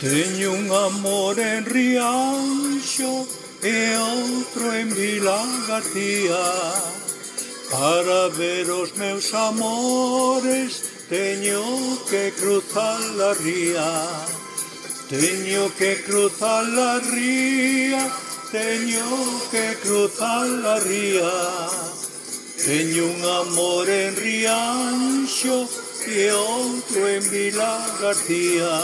Teño un amor en Rianxo e outro en Vila García. Para ver os meus amores teño que cruzar a ría. Teño que cruzar a ría, teño que cruzar a ría. Teño un amor en Rianxo e outro en Vila García.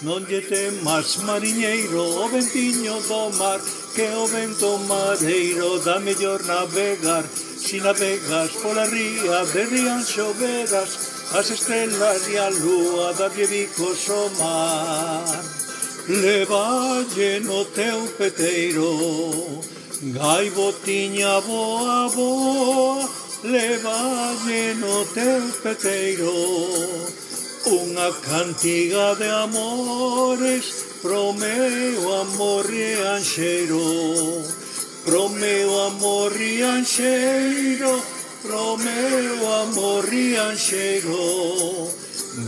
Non lle temas, mariñeiro, o ventiño do mar, que o vento mareiro dá mellor navegar. Si navegas pola ría de Rianxo verás as estrelas e a lúa darlle bicos ao mar. Levalle no teu peteiro, gaivotiña boa, boa, levalle no teu peteiro unha cantiga de amores pro meu amor rianxeiro, pro meu amor rianxeiro, pro meu amor rianxeiro.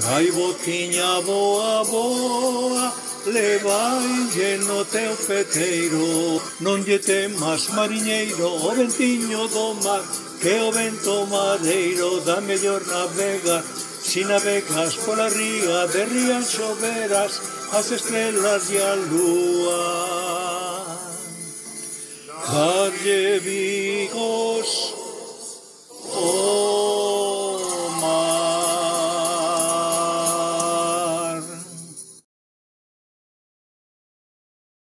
Gaivotiña boa, boa, levaille no teu peteiro. Non lle temas, mariñeiro, o ventiño do mar, que o vento mareiro dá mellor navegar. Si navegas pola ría de Rianxo verás as estrelas e a lúa. Darlle